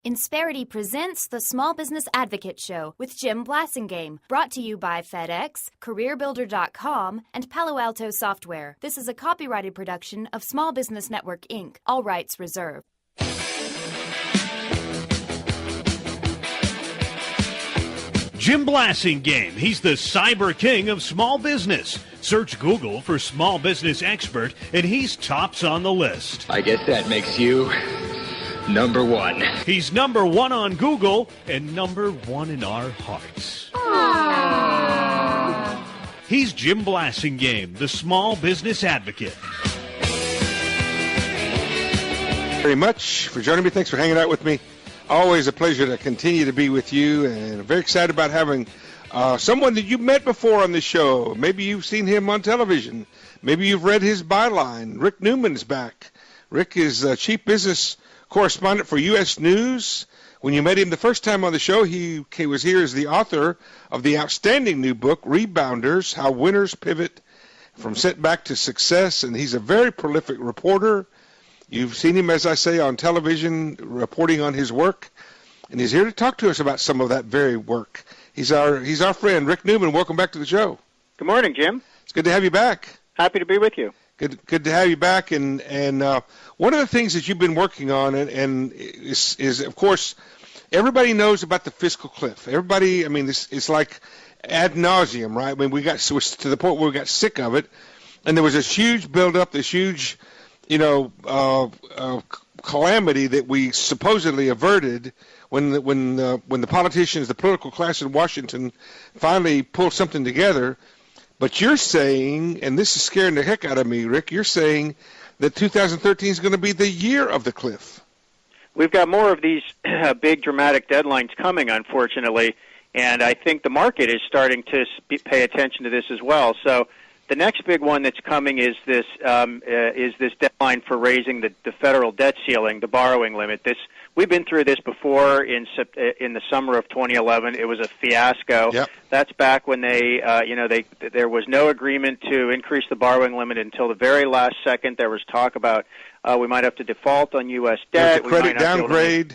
Insperity presents the Small Business Advocate Show with Jim Blasingame, brought to you by FedEx, CareerBuilder.com, and Palo Alto Software. This is a copyrighted production of Small Business Network, Inc., all rights reserved. Jim Blasingame, he's the cyber king of small business. Search Google for small business expert, and he's tops on the list. I guess that makes you number one. He's number one on Google and number one in our hearts. Aww. He's Jim Blasingame, the small business advocate. Very much for joining me. Thanks for hanging out with me. Always a pleasure to continue to be with you, and I'm very excited about having someone that you've met before on the show. Maybe you've seen him on television. Maybe you've read his byline. Rick Newman's back. Rick is Chief Business Correspondent for U.S. News. When you met him the first time on the show, he was here as the author of the outstanding new book, Rebounders, How Winners Pivot from Setback to Success, and he's a very prolific reporter. You've seen him, as I say, on television reporting on his work, and he's here to talk to us about some of that very work. He's our friend, Rick Newman. Welcome back to the show. Good morning, Jim. It's good to have you back. Happy to be with you. Good to have you back. And one of the things that you've been working on and is of course, everybody knows about the fiscal cliff. Everybody, I mean, it's like ad nauseum, right? I mean, we got to the point where we got sick of it, and there was this huge buildup, this huge calamity that we supposedly averted when the politicians, the political class in Washington, finally pulled something together. But you're saying, and this is scaring the heck out of me, Rick, you're saying that 2013 is going to be the year of the cliff. We've got more of these big dramatic deadlines coming, unfortunately, and I think the market is starting to pay attention to this as well. So the next big one that's coming is this deadline for raising the federal debt ceiling, the borrowing limit. We've been through this before in the summer of 2011. It was a fiasco. Yep. That's back when there was no agreement to increase the borrowing limit until the very last second. There was talk about we might have to default on U.S. debt. The credit downgrade.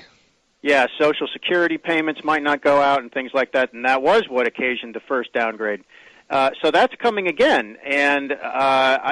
Social Security payments might not go out and things like that, and that was what occasioned the first downgrade. So that's coming again, and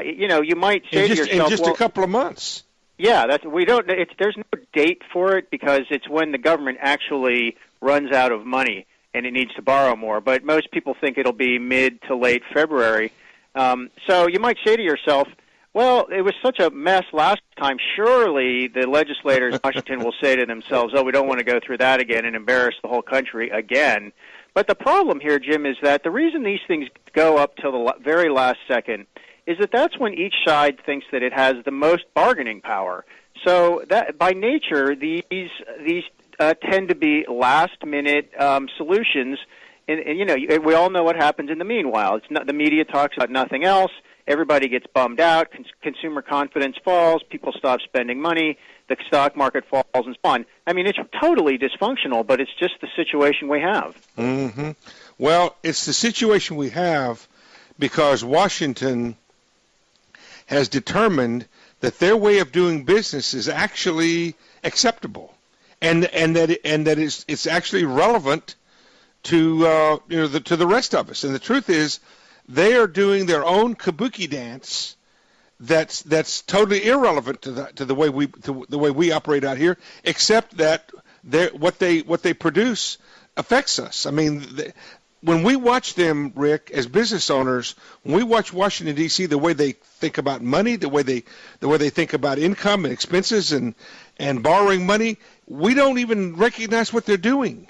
you might say to yourself, in just a couple of months. Yeah, there's no date for it because it's when the government actually runs out of money and it needs to borrow more. But most people think it'll be mid to late February. So you might say to yourself, well, it was such a mess last time. Surely the legislators in Washington will say to themselves, oh, we don't want to go through that again and embarrass the whole country again. But the problem here, Jim, is that the reason these things go up till the very last second is that that's when each side thinks that it has the most bargaining power. So that by nature, these tend to be last-minute solutions. And we all know what happens in the meanwhile. The media talks about nothing else. Everybody gets bummed out. Consumer confidence falls. People stop spending money. The stock market falls and so on. I mean, it's totally dysfunctional, but it's just the situation we have. Mm-hmm. Well, it's the situation we have because Washington has determined that their way of doing business is actually acceptable, and that it's actually relevant to the rest of us. And the truth is, they are doing their own kabuki dance that's totally irrelevant to the way we operate out here, except that what they produce affects us. I mean, when we watch them, Rick, as business owners, when we watch Washington D.C., the way they think about money, the way they think about income and expenses and borrowing money, we don't even recognize what they're doing.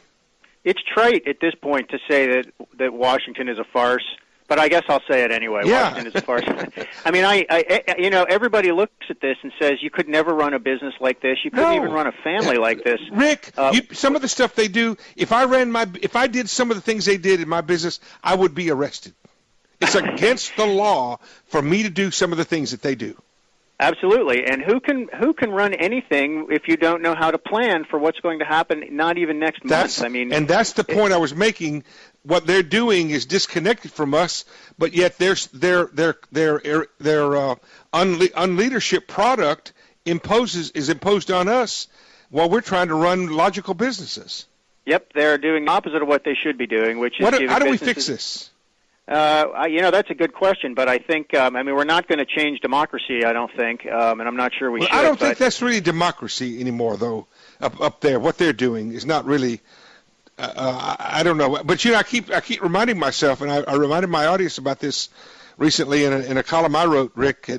It's trite at this point to say that Washington is a farce. But I guess I'll say it anyway. Yeah. Washington is a farce. I mean, everybody looks at this and says you could never run a business like this. You couldn't even run a family like this. Rick, some of the stuff they do. If I did some of the things they did in my business, I would be arrested. It's against the law for me to do some of the things that they do. Absolutely. And who can run anything if you don't know how to plan for what's going to happen? Not even next month. I mean, and that's the point I was making. What they're doing is disconnected from us, but yet their unleadership product is imposed on us while we're trying to run logical businesses. Yep, they're doing the opposite of what they should be doing, which is How do we fix this? That's a good question, but I think, we're not going to change democracy, I don't think, and I'm not sure we should. I don't think that's really democracy anymore, though, up there. What they're doing is not really, I don't know. But, I keep reminding myself, and I reminded my audience about this recently in a column I wrote, Rick,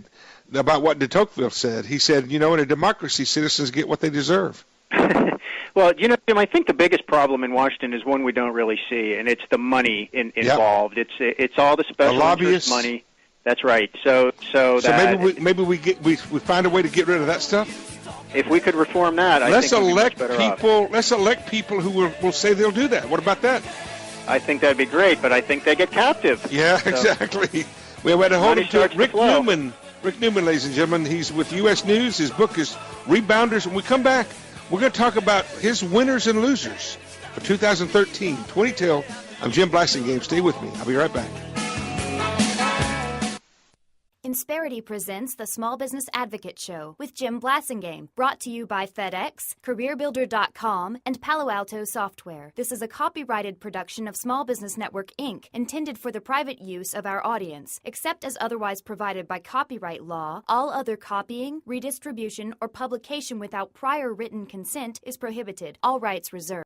about what de Tocqueville said. He said, in a democracy, citizens get what they deserve. Well, Jim, I think the biggest problem in Washington is one we don't really see, and it's the money involved. Yep. It's all the special interest money. That's right. So maybe we find a way to get rid of that stuff. If we could reform that, I think we'd be much better off. Let's elect people who will say they'll do that. What about that? I think that'd be great, but I think they get captive. Yeah, exactly. We had to hold him to it. Rick Newman, ladies and gentlemen, he's with U.S. News. His book is Rebounders. When we come back, we're going to talk about his winners and losers for 2013. 20 till. I'm Jim Blasingame. Stay with me. I'll be right back. Insperity presents the Small Business Advocate Show with Jim Blasingame, brought to you by FedEx, CareerBuilder.com, and Palo Alto Software. This is a copyrighted production of Small Business Network, Inc., intended for the private use of our audience. Except as otherwise provided by copyright law, all other copying, redistribution, or publication without prior written consent is prohibited. All rights reserved.